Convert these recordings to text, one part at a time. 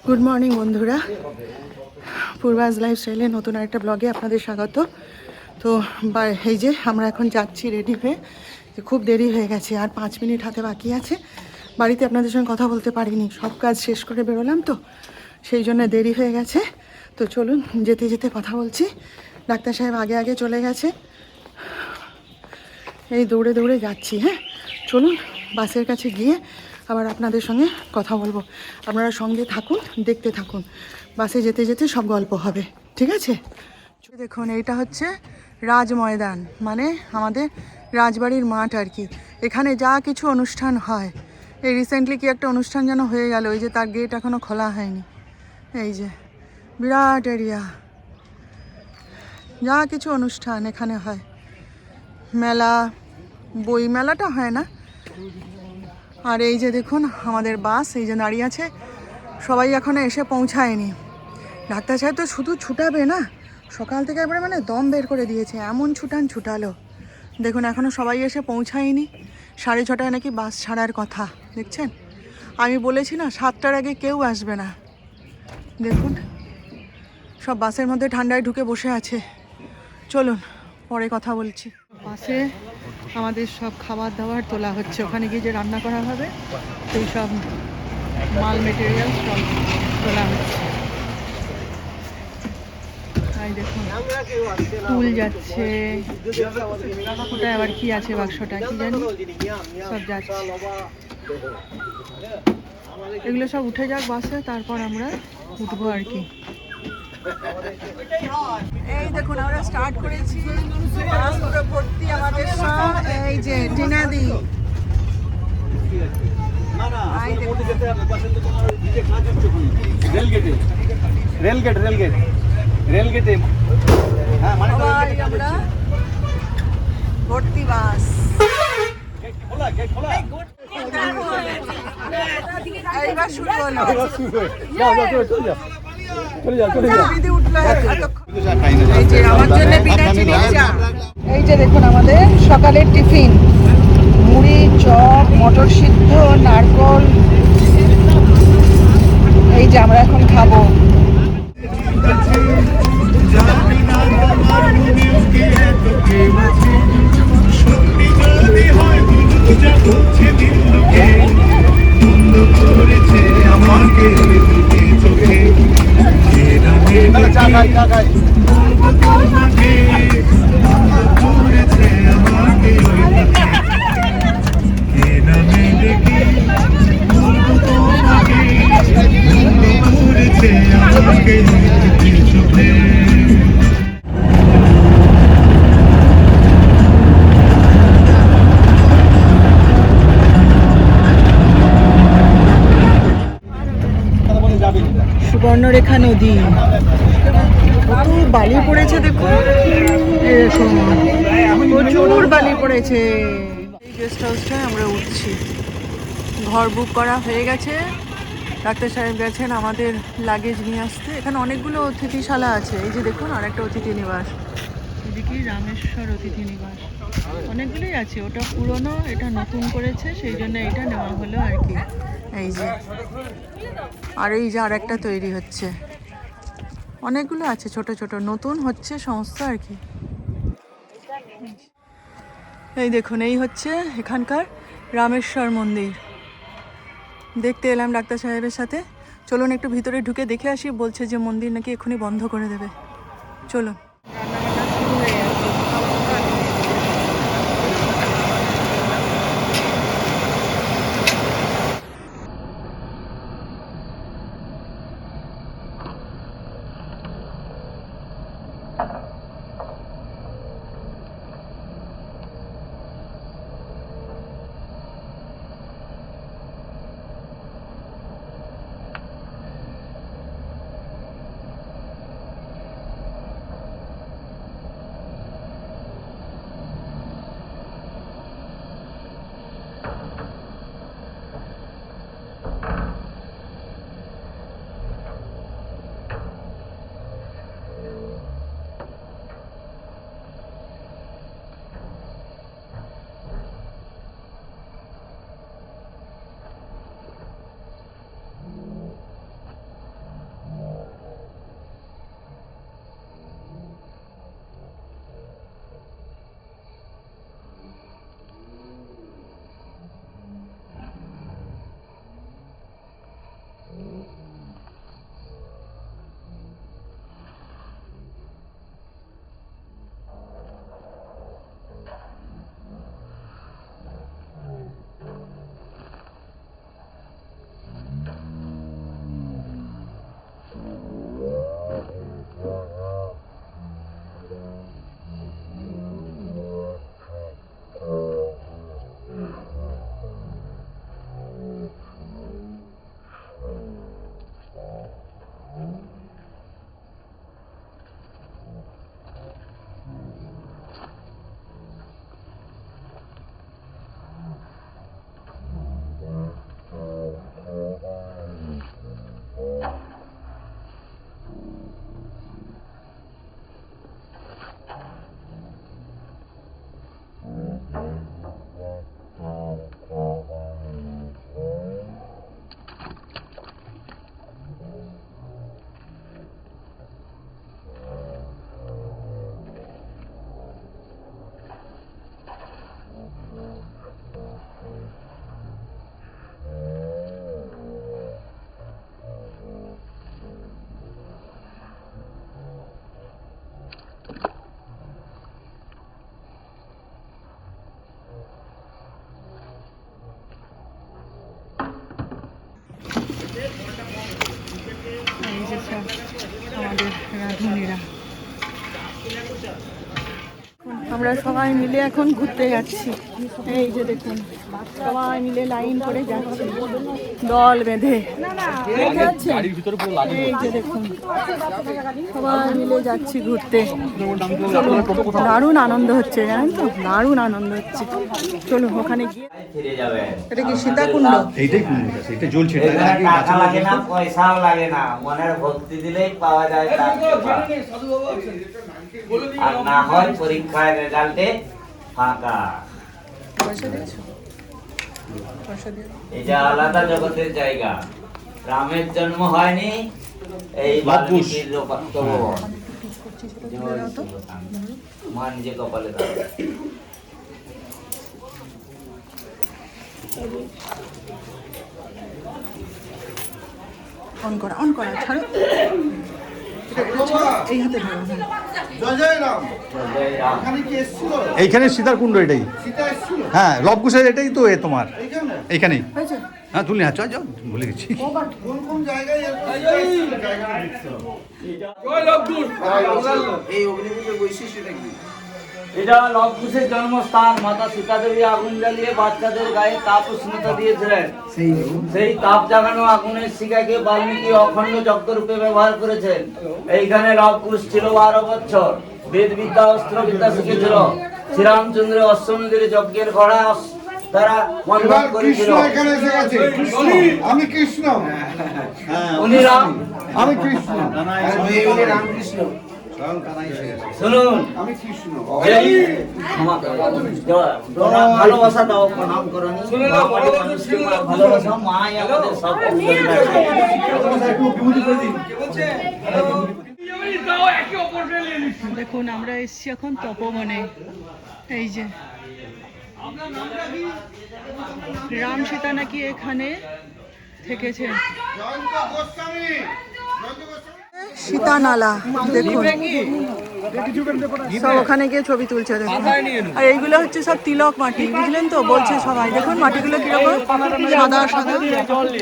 Good morning বন্ধুরা, পূর্বাজ লাইফস্টাইলে নতুন একটা ব্লগে আপনাদের স্বাগত। তো এই যে আমরা এখন যাচ্ছি রেডি হয়ে, খুব দেরি হয়ে গেছে, আর 5 মিনিট হাতে বাকি আছে। বাড়িতে আপনাদের সঙ্গে কথা বলতে পারিনি, সব কাজ শেষ করে বেরোলাম তো, সেই জন্য দেরি হয়ে গেছে। তো চলুন যেতে যেতে কথা বলছি। ডাক্তার সাহেব আগে আগে চলে গেছে, এই দৌড়ে দৌড়ে যাচ্ছি। হ্যাঁ চলুন, বাসের কাছে গিয়ে আবার আপনাদের সঙ্গে কথা বলবো। আপনারা সঙ্গে থাকুন, দেখতে থাকুন, বাসে যেতে যেতে সব গল্প হবে, ঠিক আছে? দেখুন, এইটা হচ্ছে রাজ ময়দান, মানে আমাদের রাজবাড়ির মাঠ আর কি। এখানে যা কিছু অনুষ্ঠান হয়, এই রিসেন্টলি কি একটা অনুষ্ঠান যেন হয়ে গেল, ওই যে তার গেট এখনও খোলা হয়নি। এই যে বিরাট এরিয়া, যা কিছু অনুষ্ঠান এখানে হয়। মেলা, বই মেলাটা হয় না। আর এই যে দেখুন আমাদের বাস এই যে দাঁড়িয়ে আছে, সবাই এখনো এসে পৌঁছায়নি। ডাক্তার সাহেব তো শুধু ছুটাবে না, সকাল থেকে একবারে মানে দম বের করে দিয়েছে, এমন ছুটালো। দেখুন এখনও সবাই এসে পৌঁছায়নি। 6:30টায় নাকি বাস ছাড়ার কথা, দেখছেন? আমি বলেছি না 7টার আগে কেউ আসবে না। দেখুন সব বাসের মধ্যে ঠান্ডায় ঢুকে বসে আছে। চলুন পরে কথা বলছি। বাসে আমাদের সব খাবার দাবার তোলা হচ্ছে, ওখানে গিয়ে যে রান্না করা হবে সেই সব মাল মেটেরিয়াল সব তোলা হচ্ছে। তাই দেখুন টুল যাচ্ছে, ওটা আবার কি আছে বাক্সটা কি জানি, সব যাচ্ছে। এগুলো সব উঠে যাক বাসে, তারপর আমরা উঠবো আর কি। এই দেখুন আমরা স্টার্ট করেছি, বাস পুরো ভর্তি আমাদের সব। এই যে টিনাদি, রেলগেটে আমরা ভর্তি বাস। এইবার শুরু হলো। এই যে আমার জন্য বিনা চিনি চা। এই যে দেখুন আমাদের সকালের টিফিন, মুড়ি, চপ, মটর সিদ্ধ, নারকল। এই যে আমরা এখন খাবো। সুবর্ণরেখা নদী, কত বালি পড়েছে দেখুন, প্রচুর বালি পড়েছে। এই গেস্ট হাউসটায় আমরা উঠছি, ঘর বুক করা হয়ে গেছে। ডাক্তার সাহেব গেছেন আমাদের লাগেজ নিয়ে আসতে। এখানে অনেকগুলো অতিথিশালা আছে, এই যে দেখুন আর একটা অতিথি নিবাস, এদিকে রামেশ্বর অতিথি নিবাস, অনেকগুলোই আছে। ওটা পুরনো, এটা নতুন করেছে, সেই জন্য এটা নেওয়া হলো আর কি। এই যে আর এই যে আর একটা তৈরি হচ্ছে, অনেকগুলো আছে ছোট ছোট, নতুন হচ্ছে সমস্ত আর কি। এই দেখুন এই হচ্ছে এখানকার রামেশ্বর মন্দির। দেখতে এলাম ডাক্তার সাহেবের সাথে। চলুন একটু ভিতরে ঢুকে দেখে আসি, বলছে যে মন্দির নাকি এক্ষুনি বন্ধ করে দেবে। চলুন। রান্নাবান্না শুরু হয়ে গেছে। এই যে সব আমাদের রাঁধুনিরা। আমরা সবাই মিলে এখন ঘুরতে যাচ্ছি। এই যে দেখুন সবাই মিলে লাইন করে যাচ্ছি দল বেঁধে। এই যে দেখুন সবাই মিলে যাচ্ছি ঘুরতে। দারুণ আনন্দ হচ্ছে, জানেন তো, দারুণ আনন্দ হচ্ছে। চলো ওখানে গিয়ে। এটা কি সীতাকুণ্ড? এইটাই কুণ্ড, এটা জ্বলছে। টাকা লাগে না, পয়সাও লাগে না, মনের ভক্তি দিলেই পাওয়া যায় তার কৃপা। আর না হয় পরীক্ষায় রেজাল্টে ফাঁকা। এটা আলাদা জগতের জায়গা। রামের জন্ম হয়নি এই বাল্মীকির তপোবন। মা নিজে কপালে দাও। অন করা ছাড়ো। এই হাতে ধরো। এইখানে সীতার কুণ্ড, এটাই। হ্যাঁ, লবকুশের এটাই তো তোমার এইখানেই। হ্যাঁ তুলি, হ্যাঁ চল যাও, ভুলে গেছি। এটা লবকুশের জন্মস্থান। মাতা সীতা দেবী আগুন জ্বালিয়ে বাচ্চাদের গায়ে তাপ উষ্ণতা দিয়েছিলেন। সেই তাপ জাগানো আগুনের শিখাকে বাল্মীকি অখণ্ড যজ্ঞরূপে ব্যবহার করেছেন। এইখানে লবকুশ ছিল 12 বছর। বেদ বিদ্যা অস্ত্র বিদ্যা শিখেছিল। শ্রীরামচন্দ্র অশ্বমেধের যজ্ঞের ঘোড়া তারা বন্ধন করেছিল। আমি কৃষ্ণ, উনি রাম, আমি কৃষ্ণ, রামকৃষ্ণ। শুনুন, আমি কৃষ্ণ। ভালোবাসা দাও, প্রণাম করনি। ভালোবাসা মাই আমাদের সব দেখুন আমরা এসছি এখন তপবনে। এই যে রাম সীতা নাকি এখানে থেকেছে। সীতানালা দেখুন, সব ওখানে গিয়ে ছবি তুলছে দেখুন। আর এইগুলো হচ্ছে সব তিলক মাটি, বুঝলেন তো, বলছে সবাই। দেখুন মাটিগুলো কিরকম সাদা সাদা।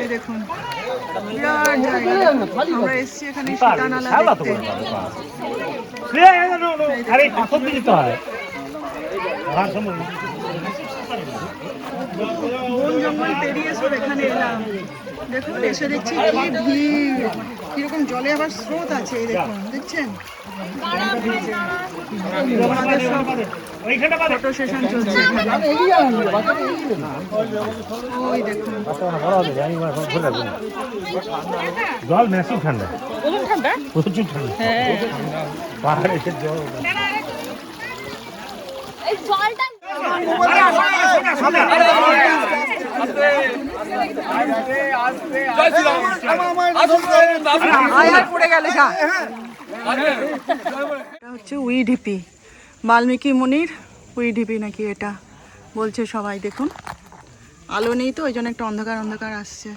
এই দেখুন বিরাট জায়গা। আমরা এসছি এখানে সীতানালা দেখতে। বন জঙ্গল পেরিয়ে সব এখানে এলাম। দেখুন এসে দেখছি কি ভিড়, কিরকম জলে আবার স্রোত আছে। এই দেখুন, দেখছেন ফটো সেশন চলছে এখানে। ওই দেখুন জল ম্যাসিভ ঠান্ডা, প্রচুর ঠান্ডা। পাহাড়ে এসে জল হচ্ছে উইডিপি, বাল্মীকি মুনির উইডিপি নাকি এটা বলছে সবাই। দেখুন আলো নেই তো, ওই জন্য একটা অন্ধকার অন্ধকার আসছে।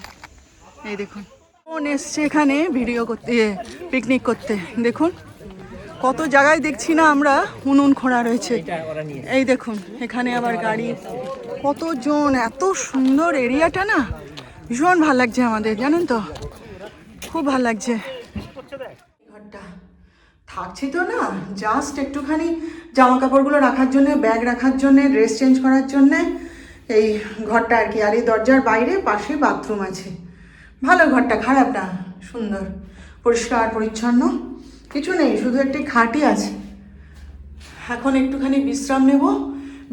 এই দেখুন কোন এসছে এখানে ভিডিও করতে, পিকনিক করতে। দেখুন কত জায়গায় দেখছি না আমরা উনুন খোঁড়া রয়েছে। এই দেখুন এখানে আবার গাড়ি, কতজন, এত সুন্দর এরিয়াটা না, ভীষণ ভাল লাগছে আমাদের, জানেন তো, খুব ভাল লাগছে। ঘরটা থাকছি তো না, জাস্ট একটুখানি জামা কাপড়গুলো রাখার জন্য, ব্যাগ রাখার জন্য, ড্রেস চেঞ্জ করার জন্যে এই ঘরটা আর কি। আর এই দরজার বাইরে পাশে বাথরুম আছে। ভালো ঘরটা, খারাপ না, সুন্দর, পরিষ্কার পরিচ্ছন্ন, কিছু নেই, শুধু একটি খাটই আছে। এখন একটুখানি বিশ্রাম নেব,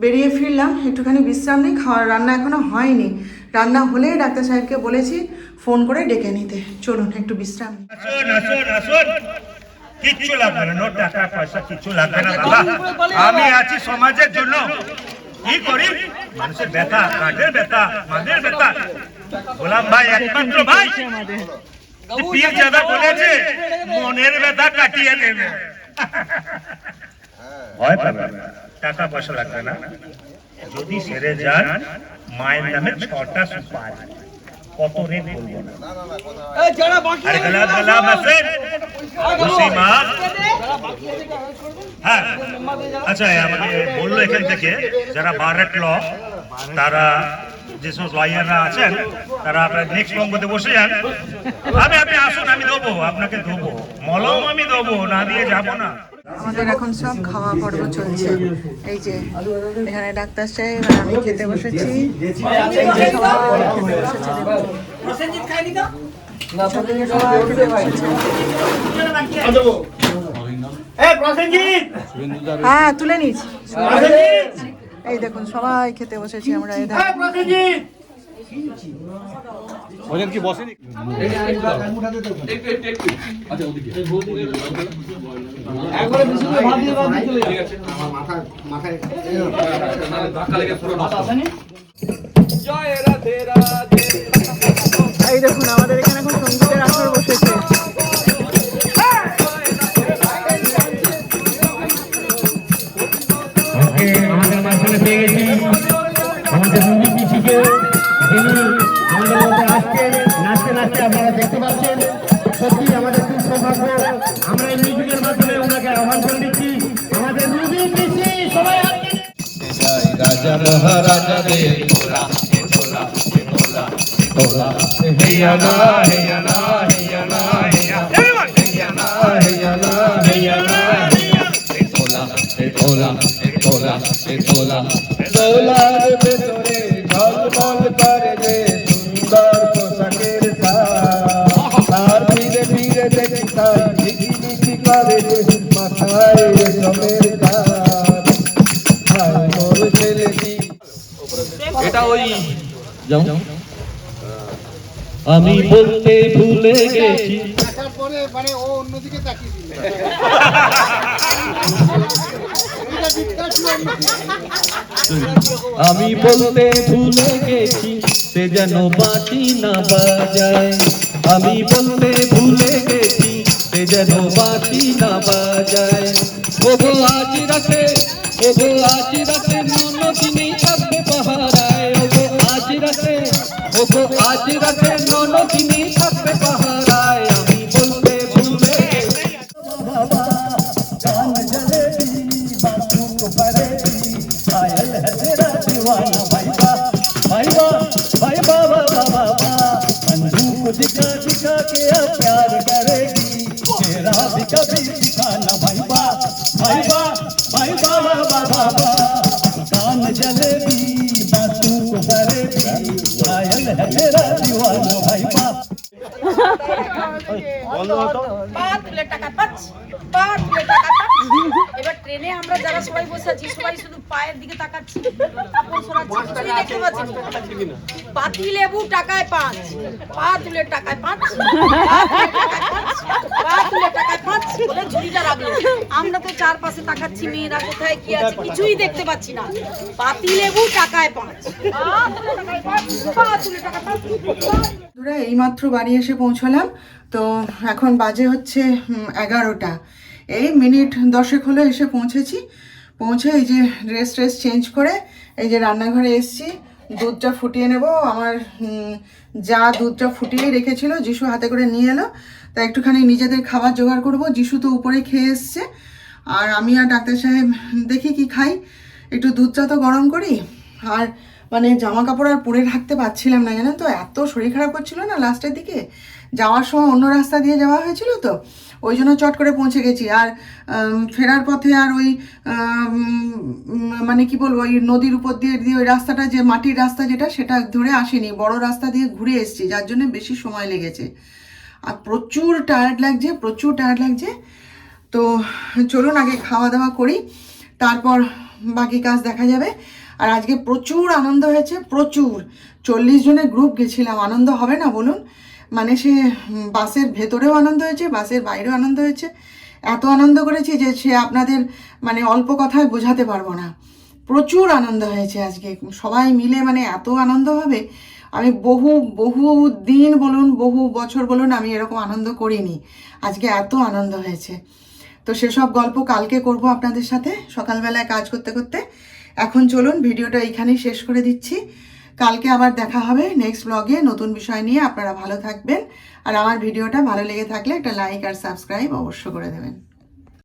বেরিয়ে ফিরলাম, একটুখানি বিশ্রাম নেই। রান্না এখনো হয়নি, রান্না হলে ডাক্তার সাহেবকে বলেছি ফোন করে ডেকে নিতে। চলুন একটু বিশ্রাম নিই। কিচ্ছু লাগবে না, টাকা পয়সা কিচ্ছু লাগবে না দাদা, আমি আছি সমাজের জন্য। কি করি, মানুষের ব্যথা, কাঠের ব্যথা, মাদের ব্যথা, গোলাম ভাই একমাত্র ভাই পীর দাদা বলেছে মনের ব্যথা কাটিয়ে দেবে। ভয় পাবে, টাকা পয়সা লাগবে না, যদি সেরে যান মায়ের নামে 6টা সুপারি, কত রেট বলবো না। আরে গলা গলা মাসের মা। হ্যাঁ আচ্ছা, আমাকে বললো এখান থেকে যারা বারেট ল তারা যেসব লয়াররা আছেন তারা আপনার নেক্সট পঙ্গতে বসে যান। আপনি আসুন, আমি দেবো, আপনাকে দেবো মলম, আমি দেবো, না দিয়ে যাবো না। আমাদের এখন সব খাওয়া পর্ব চলছে। এই যে এখানে ডাক্তার সাহেব আর আমি খেতে বসেছি। এই যে সবাই খেতে বসেছে, হ্যাঁ তুলে নিচ্ছি। এই দেখুন সবাই খেতে বসেছি আমরা। এই ওদের কি বসেনি? এই দেখুন আমাদের এখানে এখন সঙ্গীতের আসর বসেছে। আমাদের মাঝখানে পেয়ে গেছি আমাদের রুবি পিসিকে, যিনি আমাদের মধ্যে আসছেন নাচতে নাচতে আপনারা দেখতে পাচ্ছেন। সত্যি আমাদের খুব সৌভাগ্য, আমরা এই মিউজিকের মাধ্যমে ওনাকে আহ্বান করে দিচ্ছি। আমাদের রুবি পিসি সবাই রাজা মহারাজাদের তোলা তোলা তোলা তোলা হেয়া না হেয়া না হেয়া না হেয়া না হেয়া না হেয়া না তোলা তোলা তোলা তোলা তোলার ভেতরে ঝলমল করে যে সুন্দর পোশাকের তার ধীরে ধীরে দেখি তাই ঝিকিমিকি করে যে মাথায় রেশমের তার মোর ছেলেটি এটা ওই আমি বলতে ভুলে গেছি। পরে মানে ও অন্যদিকে তাকিয়ে দিল। আমি বলতে ভুলে গেছি সে যেন বাঁশি না বাজায়। আমি বলতে ভুলে গেছি সে যেন বাঁশি না বাজায়। ওগো আজ রাতে, ওগো আজ রাতে ননদিনী থাকবে পাহারায়। ওগো আজ রাতে, ওগো আজ রাতে ননদিনী থাকবে পাহারায়। আমি বলতে ভুলে গেছি বাবা কান জলেবি बातों परेबी आयल है तेरा दीवाना भाईबा भाईबा भाईबा बाबा बाबा बंदूक दिखा दिखा के अब प्यार करेगी तेरा भी कभी दिखाना भाईबा भाईबा भाईबा बाबा बाबा कान जलेबी बातों परेबी आयल है तेरा दीवाना भाईबा এবার ট্রেনে আমরা যারা সবাই বসে আছি সবাই শুধু পায়ের দিকে তাকাচ্ছি, পাতি লেবু টাকায় 5, পা তুলে টাকায় 5, পা তুলে টাকায় 5 বলে ঝুড়িটা রাখলো। আমরা তো চারপাশে তাকাচ্ছি, মেয়েরা কোথায় কি আছে কিছুই দেখতে পাচ্ছি না। পাতি লেবু টাকায় 5, পা তুলে টাকায় 5। এইমাত্র বাড়ি এসে পৌঁছলাম। তো এখন বাজে হচ্ছে 11টা। এই মিনিট 10 হলো এসে পৌঁছেছি। পৌঁছে এই যে ড্রেস চেঞ্জ করে এই যে রান্নাঘরে এসেছি। দুধটা ফুটিয়ে নেব। আমার যা দুধটা ফুটিয়ে রেখেছিল যিশু হাতে করে নিয়ে এলো, তা একটুখানি নিজেদের খাবার জোগাড় করব। যিশু তো উপরে খেয়ে এসছে, আর আমি আর ডাক্তার সাহেব দেখি কি খাই। একটু দুধটা তো গরম করি। আর মানে জামা কাপড় আর পরে থাকতে পারছিলাম না, জানেন তো, এত শরীর খারাপ করছিল না লাস্টের দিকে। যাওয়ার সময় অন্য রাস্তা দিয়ে যাওয়া হয়েছিল, তো ওই জন্য চট করে পৌঁছে গেছি। আর ফেরার পথে আর ওই মানে কি বলবো, ওই নদীর উপর দিয়ে ওই রাস্তাটা, যে মাটির রাস্তা যেটা, সেটা ধরে আসেনি, বড় রাস্তা দিয়ে ঘুরে এসেছি, যার জন্য বেশি সময় লেগেছে। আর প্রচুর টায়ার্ড লাগছে। তো চলুন আগে খাওয়া দাওয়া করি, তারপর বাকি কাজ দেখা যাবে। আর আজকে প্রচুর আনন্দ হয়েছে, প্রচুর। 40 জনের গ্রুপ গেছিলাম, আনন্দ হবে না বলুন? মানে সে বাসের ভেতরেও আনন্দ হয়েছে, বাসের বাইরেও আনন্দ হয়েছে। এত আনন্দ করেছি যে সে আপনাদের মানে অল্প কথায় বোঝাতে পারবো না। প্রচুর আনন্দ হয়েছে আজকে, সবাই মিলে মানে এত আনন্দ হবে। আমি বহু দিন বলুন, বহু বছর বলুন, আমি এরকম আনন্দ করিনি। আজকে এত আনন্দ হয়েছে। তো সেসব গল্প কালকে করব আপনাদের সাথে, সকালবেলায় কাজ করতে করতে। এখন চলুন ভিডিওটা এইখানেই শেষ করে দিচ্ছি। কালকে আবার দেখা হবে নেক্সট ব্লগে নতুন বিষয় নিয়ে। আপনারা ভালো থাকবেন, আর আমার ভিডিওটা ভালো লেগে থাকলে একটা লাইক আর সাবস্ক্রাইব অবশ্য করে দেবেন।